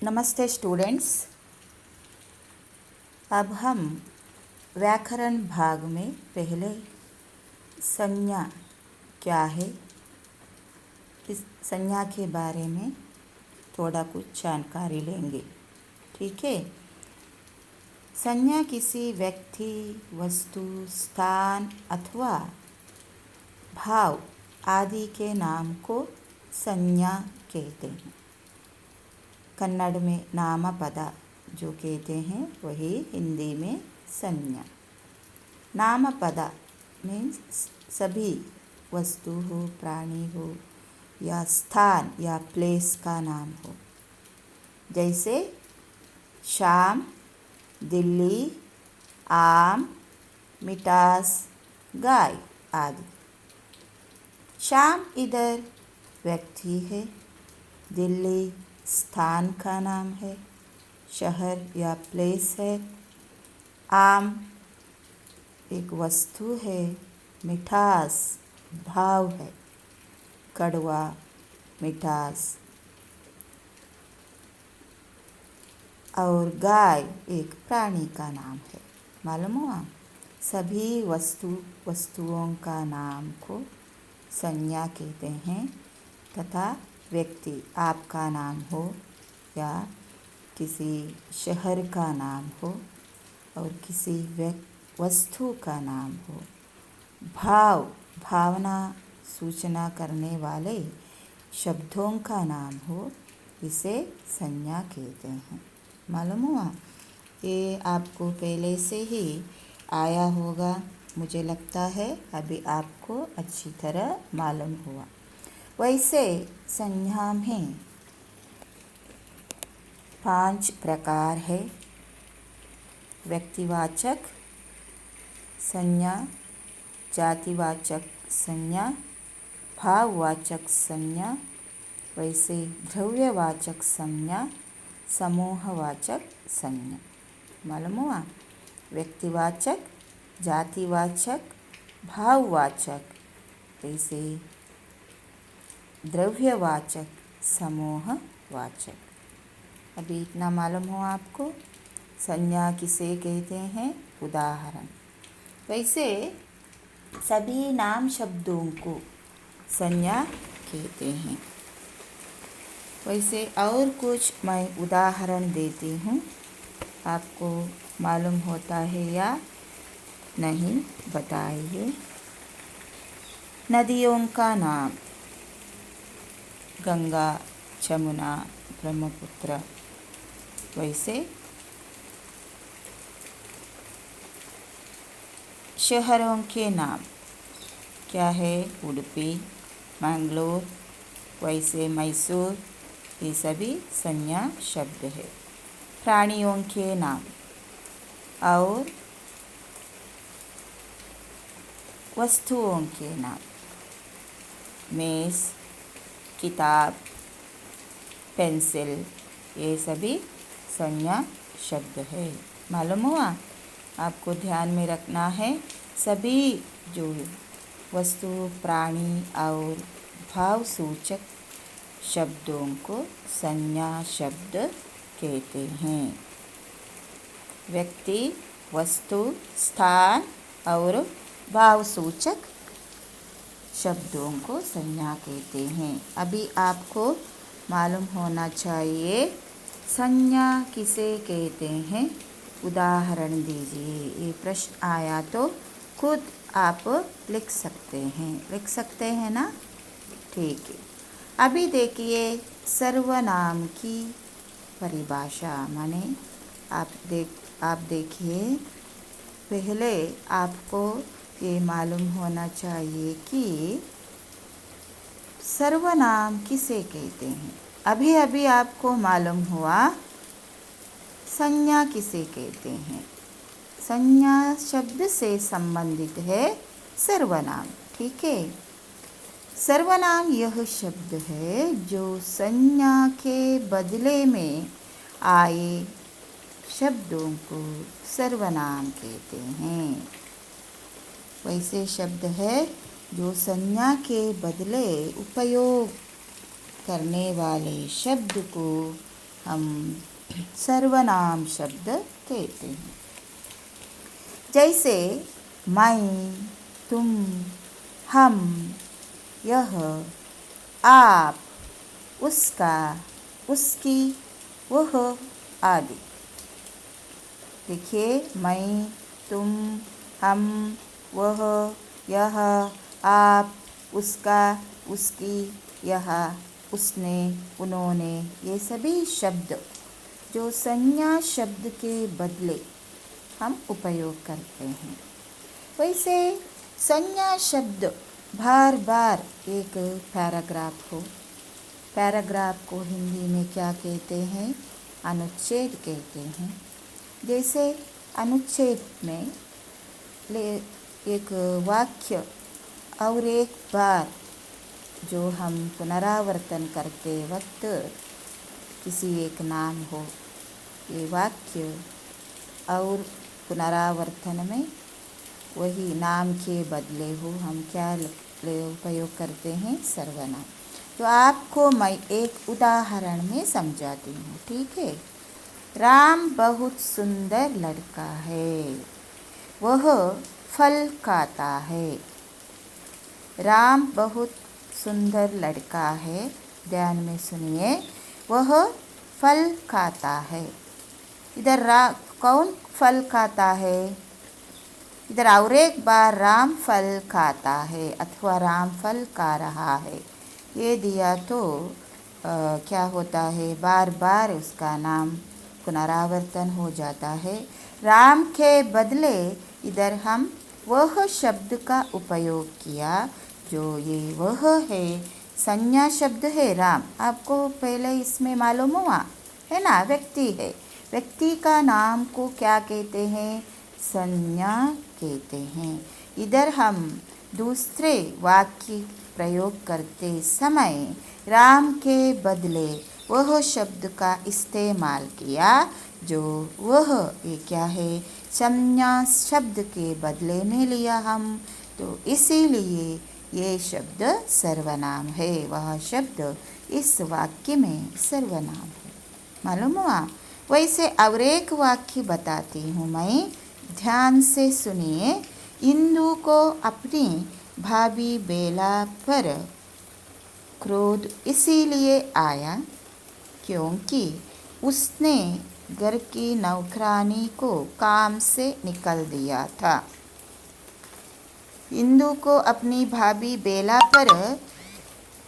नमस्ते स्टूडेंट्स। अब हम व्याकरण भाग में पहले संज्ञा क्या है, इस संज्ञा के बारे में थोड़ा कुछ जानकारी लेंगे। ठीक है। संज्ञा किसी व्यक्ति, वस्तु, स्थान अथवा भाव आदि के नाम को संज्ञा कहते हैं। कन्नड़ में नामपद जो कहते हैं वही हिंदी में संज्ञा। नामपद मीन्स सभी वस्तु हो, प्राणी हो या स्थान या प्लेस का नाम हो, जैसे शाम, दिल्ली, आम, मिठास, गाय आदि। शाम इधर व्यक्ति है, दिल्ली स्थान का नाम है, शहर या प्लेस है, आम एक वस्तु है, मिठास भाव है, कड़वा, मिठास, और गाय एक प्राणी का नाम है। मालूम हुआ? सभी वस्तुओं का नाम को संज्ञा कहते हैं तथा व्यक्ति, आपका नाम हो या किसी शहर का नाम हो और किसी वस्तु का नाम हो, भावना सूचना करने वाले शब्दों का नाम हो, इसे संज्ञा कहते हैं। मालूम हुआ? ये आपको पहले से ही आया होगा, मुझे लगता है अभी आपको अच्छी तरह मालूम हुआ। वैसे संज्ञा में 5 प्रकार है। व्यक्तिवाचक संज्ञा, जातिवाचक संज्ञा, भाववाचक संज्ञा, वैसे द्रव्यवाचक संज्ञा, समूहवाचक संज्ञा। मालूम हुआ? व्यक्तिवाचक, जातिवाचक, भाववाचक, वैसे द्रव्यवाचक, समूहवाचक। अभी इतना मालूम हो आपको? संज्ञा किसे कहते हैं? उदाहरण। वैसे सभी नाम शब्दों को संज्ञा कहते हैं। वैसे और कुछ मैं उदाहरण देती हूँ, आपको मालूम होता है या नहीं बताइए। नदियों का नाम गंगा, यमुना, ब्रह्मपुत्र। वैसे शहरों के नाम क्या है? उडुपी, मैंगलोर, वैसे मैसूर, ये सभी संज्ञा शब्द है। प्राणियों के नाम और वस्तुओं के नाम, मेज, किताब, पेंसिल, ये सभी संज्ञा शब्द है। मालूम हुआ? आपको ध्यान में रखना है, सभी जो वस्तु, प्राणी और भावसूचक शब्दों को संज्ञा शब्द कहते हैं। व्यक्ति, वस्तु, स्थान और भावसूचक शब्दों को संज्ञा कहते हैं। अभी आपको मालूम होना चाहिए संज्ञा किसे कहते हैं? उदाहरण दीजिए। ये प्रश्न आया तो खुद आप लिख सकते हैं ना? ठीक है। अभी देखिए सर्वनाम की परिभाषा। माने आप देखिए, पहले आपको ये मालूम होना चाहिए कि सर्वनाम किसे कहते हैं। अभी आपको मालूम हुआ संज्ञा किसे कहते हैं। संज्ञा शब्द से संबंधित है सर्वनाम। ठीक है। सर्वनाम यह शब्द है जो संज्ञा के बदले में आए शब्दों को सर्वनाम कहते हैं। वैसे शब्द है जो संज्ञा के बदले उपयोग करने वाले शब्द को हम सर्वनाम शब्द कहते हैं। जैसे मैं, तुम, हम, यह, आप, उसका, उसकी, वह आदि। देखिए, मैं, तुम, हम, वह, यह, आप, उसका, उसकी, यह, उसने, उन्होंने, ये सभी शब्द जो संज्ञा शब्द के बदले हम उपयोग करते हैं। वैसे संज्ञा शब्द बार बार एक पैराग्राफ हो, पैराग्राफ को हिंदी में क्या कहते हैं? अनुच्छेद कहते हैं। जैसे अनुच्छेद में एक वाक्य और एक बार जो हम पुनरावर्तन करते वक्त किसी एक नाम हो, ये वाक्य और पुनरावर्तन में वही नाम के बदले हो, हम क्या उपयोग करते हैं? सर्वनाम। तो आपको मैं एक उदाहरण में समझाती हूँ, ठीक है? राम बहुत सुंदर लड़का है, वह फल खाता है। राम बहुत सुंदर लड़का है, ध्यान में सुनिए, वह फल खाता है। इधर कौन फल खाता है? इधर और एक बार राम फल खाता है अथवा राम फल खा रहा है, ये दिया तो क्या होता है? बार बार उसका नाम पुनरावर्तन हो जाता है। राम के बदले इधर हम वह शब्द का उपयोग किया, जो ये वह है संज्ञा शब्द है राम। आपको पहले इसमें मालूम हुआ है ना? व्यक्ति है, व्यक्ति का नाम को क्या कहते हैं? संज्ञा कहते हैं। इधर हम दूसरे वाक्य प्रयोग करते समय राम के बदले वह शब्द का इस्तेमाल किया, जो वह ये क्या है? संज्ञा शब्द के बदले में लिया हम, तो इसीलिए ये शब्द सर्वनाम है। वह शब्द इस वाक्य में सर्वनाम है, मालूम हुआ? वैसे और एक वाक्य बताती हूँ मैं, ध्यान से सुनिए। इंदु को अपनी भाभी बेला पर क्रोध इसीलिए आया क्योंकि उसने घर की नौकरानी को काम से निकल दिया था। इंदु को अपनी भाभी बेला पर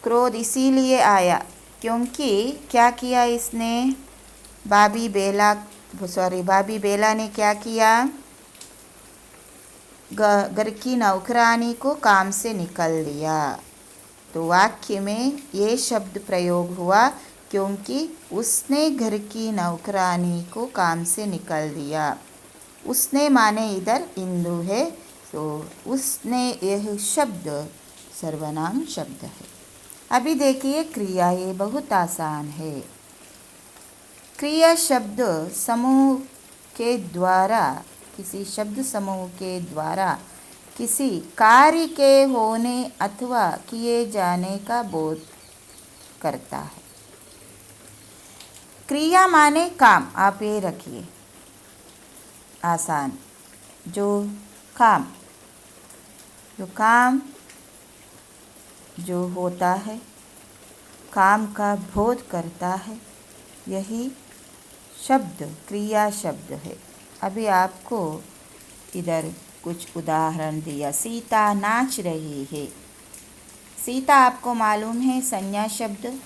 क्रोध इसीलिए आया क्योंकि क्या किया इसने? भाभी बेला ने क्या किया? घर की नौकरानी को काम से निकल दिया। तो वाक्य में ये शब्द प्रयोग हुआ क्योंकि उसने घर की नौकरानी को काम से निकल दिया। उसने माने इधर इंदु है, तो उसने यह शब्द सर्वनाम शब्द है। अभी देखिए क्रिया, ये बहुत आसान है। क्रिया शब्द समूह के द्वारा, किसी शब्द समूह के द्वारा किसी कार्य के होने अथवा किए जाने का बोध करता है। क्रिया माने काम, आप ये रखिए आसान। जो काम जो होता है, काम का बोध करता है, यही शब्द क्रिया शब्द है। अभी आपको इधर कुछ उदाहरण दिया। सीता नाच रही है। सीता आपको मालूम है संज्ञा शब्द,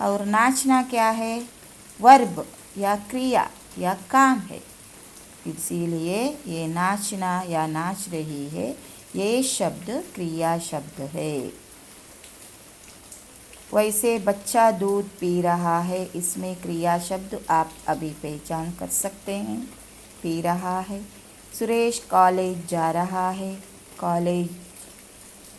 और नाचना क्या है? वर्ब या क्रिया या काम है। इसीलिए ये नाचना या नाच रही है, ये शब्द क्रिया शब्द है। वैसे बच्चा दूध पी रहा है, इसमें क्रिया शब्द आप अभी पहचान कर सकते हैं, पी रहा है। सुरेश कॉलेज जा रहा है, कॉलेज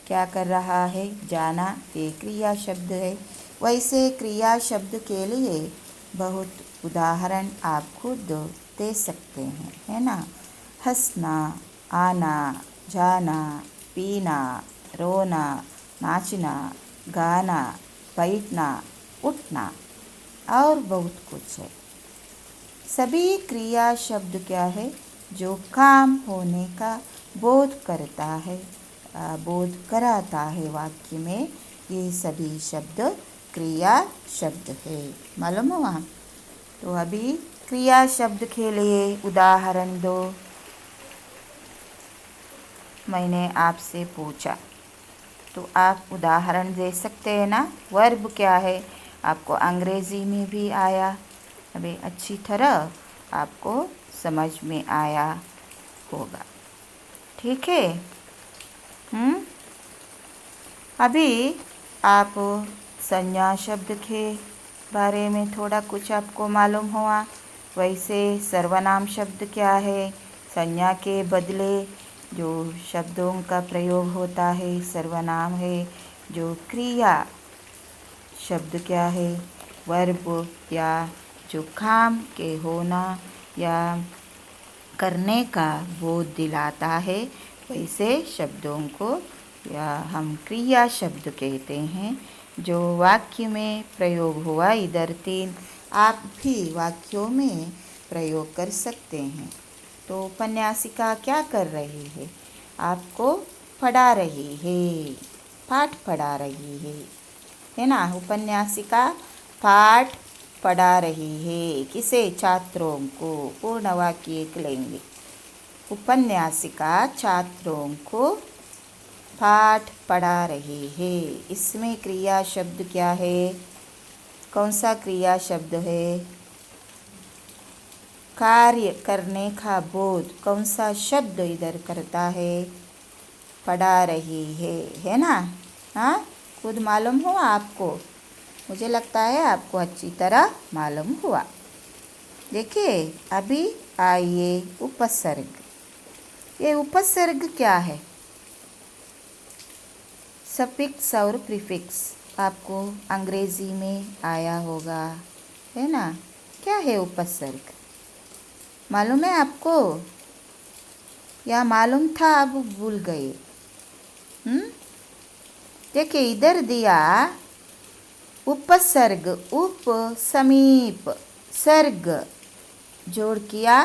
क्या कर रहा है? जाना, ये क्रिया शब्द है। वैसे क्रिया शब्द के लिए बहुत उदाहरण आप खुद दे सकते हैं, है ना? हंसना, आना, जाना, पीना, रोना, नाचना, गाना, बैठना, उठना, और बहुत कुछ है। सभी क्रिया शब्द क्या है? जो काम होने का बोध करता है, बोध कराता है वाक्य में, ये सभी शब्द क्रिया शब्द है। मालूम हुआ? तो अभी क्रिया शब्द के लिए उदाहरण दो। मैंने आपसे पूछा तो आप उदाहरण दे सकते हैं ना। वर्ब क्या है आपको अंग्रेजी में भी आया, अभी अच्छी तरह आपको समझ में आया होगा। ठीक है। अभी आप संज्ञा शब्द के बारे में थोड़ा कुछ आपको मालूम हुआ। वैसे सर्वनाम शब्द क्या है? संज्ञा के बदले जो शब्दों का प्रयोग होता है सर्वनाम है। जो क्रिया शब्द क्या है? वर्ब या जो काम के होना या करने का बोध दिलाता है, वैसे शब्दों को या हम क्रिया शब्द कहते हैं। जो वाक्य में प्रयोग हुआ, इधर 3 आप भी वाक्यों में प्रयोग कर सकते हैं। तो उपन्यासिका क्या कर रही है? आपको पढ़ा रही है, पाठ पढ़ा रही है ना। उपन्यासिका पाठ पढ़ा रही है। किसे? छात्रों को। पूर्ण वाक्य लेंगे। उपन्यासिका छात्रों को पाठ पढ़ा रही है। इसमें क्रिया शब्द क्या है? कौन सा क्रिया शब्द है? कार्य करने का बोध कौन सा शब्द इधर करता है? पढ़ा रही है ना। हाँ, खुद मालूम हुआ आपको? मुझे लगता है आपको अच्छी तरह मालूम हुआ। देखिए, अभी आइए उपसर्ग। ये उपसर्ग क्या है? सफिक्स और प्रीफिक्स आपको अंग्रेजी में आया होगा, है ना। क्या है उपसर्ग? मालूम है आपको या मालूम था अब भूल गए? देखिए, इधर दिया उपसर्ग, उप समीप, सर्ग जोड़ किया,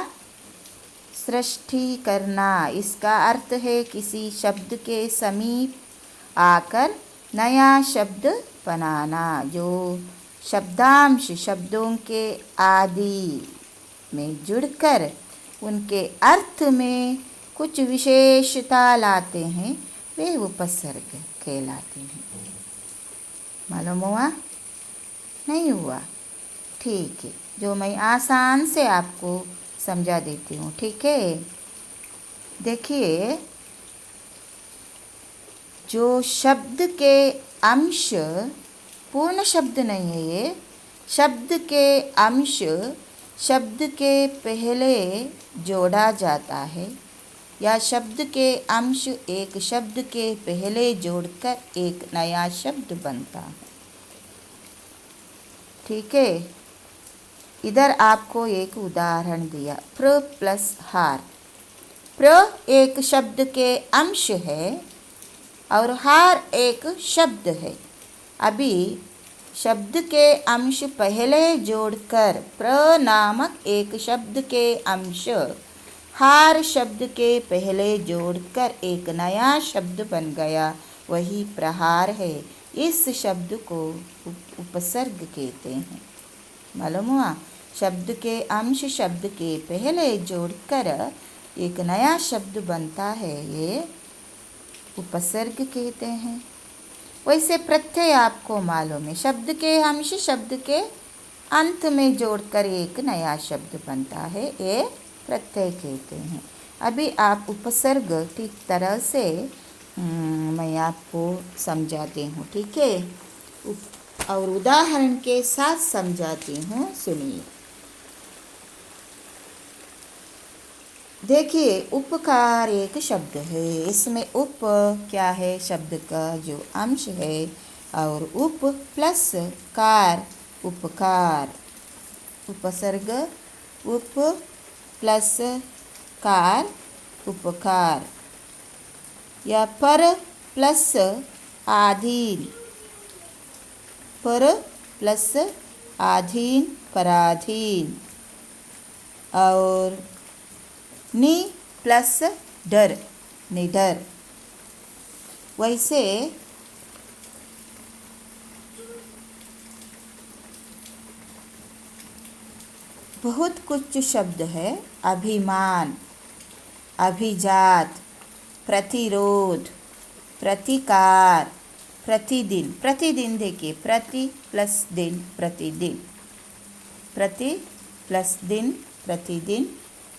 सृष्टि करना। इसका अर्थ है किसी शब्द के समीप आकर नया शब्द बनाना। जो शब्दांश शब्दों के आदि में जुड़कर उनके अर्थ में कुछ विशेषता लाते हैं, वे उपसर्ग कहलाते हैं। मालूम हुआ? नहीं हुआ? ठीक है, जो मैं आसान से आपको समझा देती हूँ। ठीक है, देखिए, जो शब्द के अंश, पूर्ण शब्द नहीं है ये, शब्द के अंश शब्द के पहले जोड़ा जाता है, या शब्द के अंश एक शब्द के पहले जोड़कर एक नया शब्द बनता है। ठीक है, इधर आपको एक उदाहरण दिया, प्र प्लस हार। प्र एक शब्द के अंश है और हार एक शब्द है। अभी शब्द के अंश पहले जोड़कर प्र नामक एक शब्द के अंश हार शब्द के पहले जोड़कर एक नया शब्द बन गया, वही प्रहार है। इस शब्द को उपसर्ग कहते हैं। मालूम हुआ? शब्द के अंश शब्द के पहले जोड़कर एक नया शब्द बनता है, ये उपसर्ग कहते हैं। वैसे प्रत्यय आपको मालूम है, शब्द के अंश शब्द के अंत में जोड़कर एक नया शब्द बनता है, ये प्रत्यय कहते हैं। अभी आप उपसर्ग ठीक तरह से मैं आपको समझाती हूँ। ठीक है, और उदाहरण के साथ समझाती हूँ, सुनिए। देखिए, उपकार एक शब्द है। इसमें उप क्या है? शब्द का जो अंश है, और उप प्लस कार, उपकार। उपसर्ग उप प्लस कार, उपकार। या पर प्लस आधीन, पर प्लस आधीन पराधीन। और नि प्लस डर, निडर। वैसे बहुत कुछ शब्द है। अभिमान, अभिजात, प्रतिरोध, प्रतिकार, प्रतिदिन। प्रतिदिन देखिए, प्रति प्लस दिन, प्रतिदिन। प्रति प्लस दिन, प्रतिदिन।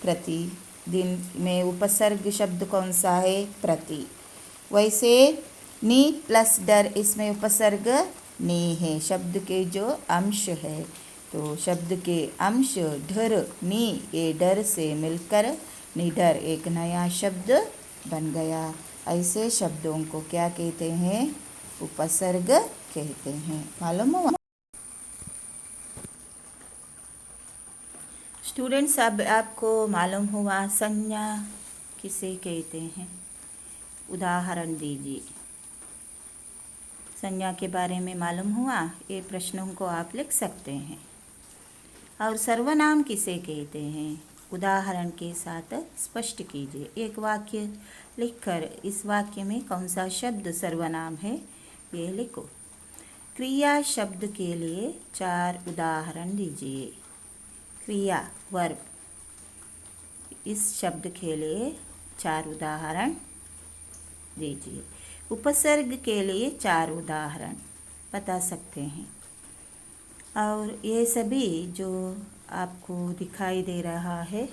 प्रतिदिन में उपसर्ग शब्द कौन सा है? प्रति। वैसे नि प्लस डर, इसमें उपसर्ग नि है। शब्द के जो अंश है, तो शब्द के अंश ढर नि, ये डर से मिलकर निडर एक नया शब्द बन गया। ऐसे शब्दों को क्या कहते हैं? उपसर्ग कहते हैं। मालूम हुआ? स्टूडेंट्स, अब आपको मालूम हुआ संज्ञा किसे कहते हैं। उदाहरण दीजिए। संज्ञा के बारे में मालूम हुआ? ये प्रश्नों को आप लिख सकते हैं। और सर्वनाम किसे कहते हैं? उदाहरण के साथ स्पष्ट कीजिए। एक वाक्य लिखकर इस वाक्य में कौन सा शब्द सर्वनाम है, ये लिखो। क्रिया शब्द के लिए 4 उदाहरण दीजिए। क्रिया, वर्ब, इस शब्द के लिए 4 उदाहरण दीजिए। उपसर्ग के लिए 4 उदाहरण बता सकते हैं। और ये सभी जो आपको दिखाई दे रहा है,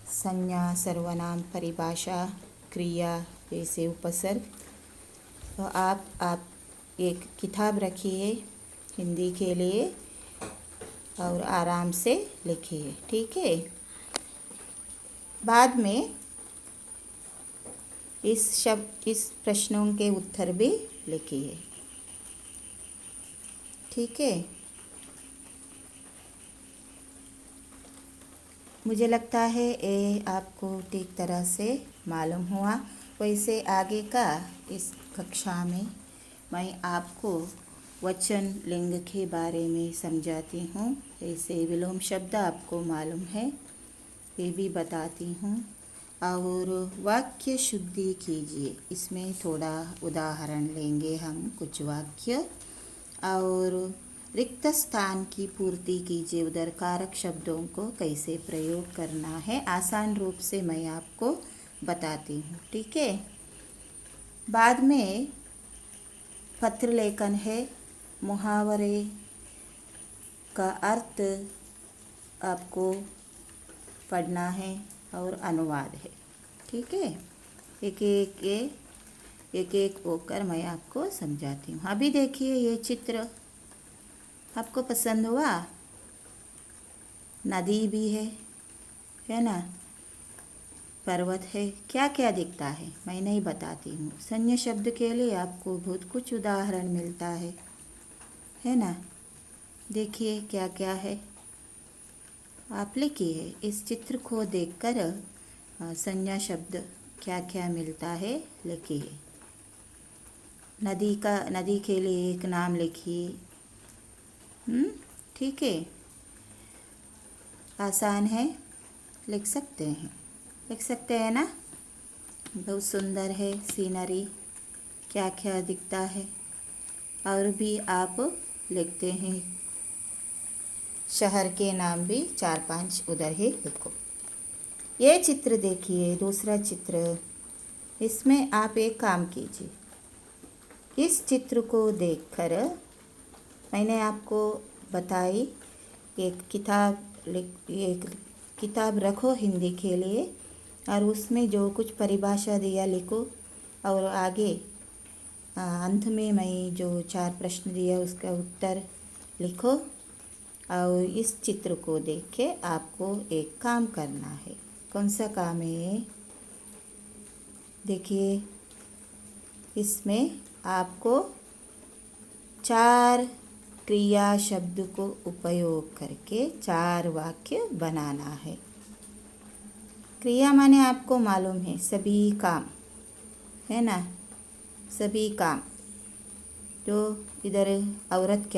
संज्ञा, सर्वनाम, परिभाषा, क्रिया, जैसे उपसर्ग, तो आप एक किताब रखिए हिंदी के लिए और आराम से लिखिए, ठीक है। बाद में इस प्रश्नों के उत्तर भी लिखिए, ठीक है। मुझे लगता है ये आपको ठीक तरह से मालूम हुआ। वैसे आगे का इस कक्षा में मैं आपको वचन लिंग के बारे में समझाती हूँ। ऐसे विलोम शब्द आपको मालूम है, ये भी बताती हूँ। और वाक्य शुद्धि कीजिए, इसमें थोड़ा उदाहरण लेंगे हम, कुछ वाक्य। और रिक्त स्थान की पूर्ति कीजिए, उधर कारक शब्दों को कैसे प्रयोग करना है, आसान रूप से मैं आपको बताती हूँ, ठीक है। बाद में पत्र लेखन है, मुहावरे का अर्थ आपको पढ़ना है और अनुवाद है, ठीक है। एक एक होकर मैं आपको समझाती हूँ। अभी देखिए, ये चित्र आपको पसंद हुआ? नदी भी है ना, पर्वत है, क्या क्या दिखता है मैं नहीं बताती हूँ। संज्ञा शब्द के लिए आपको बहुत कुछ उदाहरण मिलता है ना। देखिए क्या क्या है, आप लिखिए। इस चित्र को देखकर संज्ञा शब्द क्या क्या मिलता है लिखिए। नदी के लिए एक नाम लिखिए, ठीक है। आसान है, लिख सकते हैं ना। बहुत सुंदर है सीनरी, क्या क्या दिखता है। और भी आप लिखते हैं, शहर के नाम भी 4-5 उधर ही लिखो। ये चित्र देखिए, दूसरा चित्र, इसमें आप एक काम कीजिए। इस चित्र को देखकर मैंने आपको बताई, एक किताब रखो हिंदी के लिए, और उसमें जो कुछ परिभाषा दिया लिखो। और आगे अंत में मैं जो 4 प्रश्न दिया उसका उत्तर लिखो। और इस चित्र को देख के आपको एक काम करना है। कौन सा काम है? देखिए, इसमें आपको 4 क्रिया शब्द को उपयोग करके 4 वाक्य बनाना है। क्रिया माने आपको मालूम है, सभी काम, है ना, सभी काम। तो इधर औरत क्या